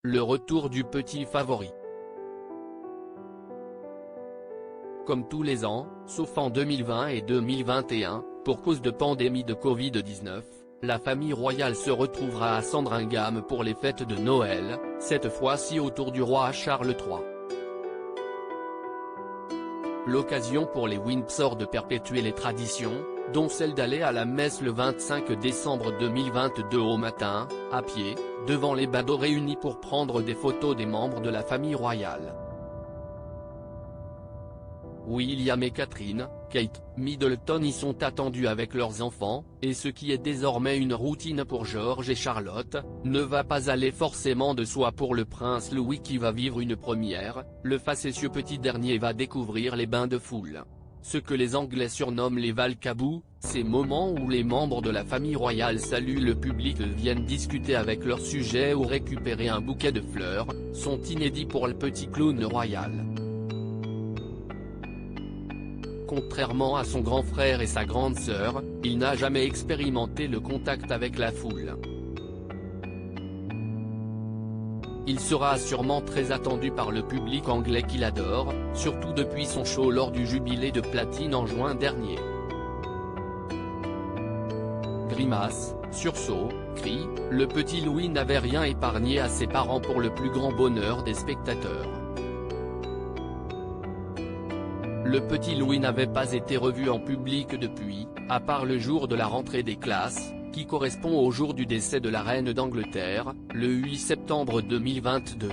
le retour du petit favori. Comme tous les ans, sauf en 2020 et 2021, pour cause de pandémie de Covid-19, la famille royale se retrouvera à Sandringham pour les fêtes de Noël, cette fois-ci autour du roi Charles III. L'occasion pour les Windsor de perpétuer les traditions, dont celle d'aller à la messe le 25 décembre 2022 au matin, à pied, devant les badauds réunis pour prendre des photos des membres de la famille royale. William et Catherine, Kate Middleton y sont attendus avec leurs enfants, et ce qui est désormais une routine pour George et Charlotte, ne va pas aller forcément de soi pour le prince Louis qui va vivre une première. Le facétieux petit dernier va découvrir les bains de foule. Ce que les Anglais surnomment les Valcabous, ces moments où les membres de la famille royale saluent le public, viennent discuter avec leur sujet ou récupérer un bouquet de fleurs, sont inédits pour le petit clown royal. Contrairement à son grand frère et sa grande sœur, il n'a jamais expérimenté le contact avec la foule. Il sera sûrement très attendu par le public anglais qui l'adore, surtout depuis son show lors du jubilé de platine en juin dernier. Grimaces, sursauts, cris, le petit Louis n'avait rien épargné à ses parents pour le plus grand bonheur des spectateurs. Le petit Louis n'avait pas été revu en public depuis, à part le jour de la rentrée des classes, qui correspond au jour du décès de la reine d'Angleterre, le 8 septembre 2022.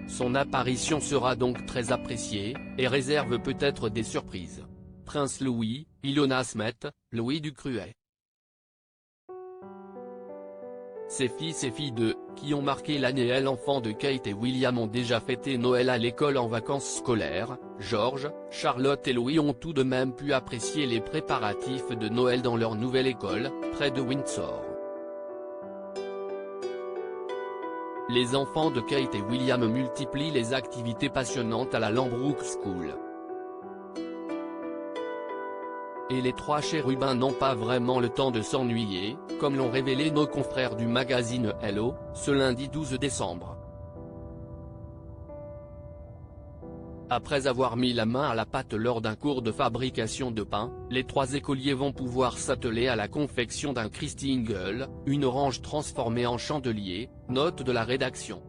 Son apparition sera donc très appréciée, et réserve peut-être des surprises. Prince Louis, Ilona Smith, Louis du Cruet. Ses fils et filles qui ont marqué l'année. L'enfant de Kate et William ont déjà fêté Noël à l'école en vacances scolaires. George, Charlotte et Louis ont tout de même pu apprécier les préparatifs de Noël dans leur nouvelle école, près de Windsor. Les enfants de Kate et William multiplient les activités passionnantes à la Lambrook School. Et les trois chérubins n'ont pas vraiment le temps de s'ennuyer, comme l'ont révélé nos confrères du magazine Hello, ce lundi 12 décembre. Après avoir mis la main à la pâte lors d'un cours de fabrication de pain, les trois écoliers vont pouvoir s'atteler à la confection d'un Christingle, une orange transformée en chandelier, note de la rédaction.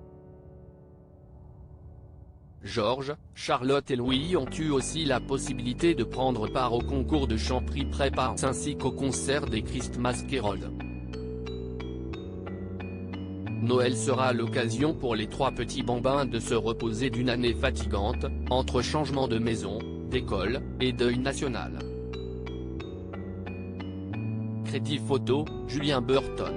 George, Charlotte et Louis ont eu aussi la possibilité de prendre part au concours de chant Prix Prépa ainsi qu'au concert des Christmas Carols. Noël sera l'occasion pour les trois petits bambins de se reposer d'une année fatigante, entre changements de maison, d'école, et deuil national. Crédit photo, Julien Burton.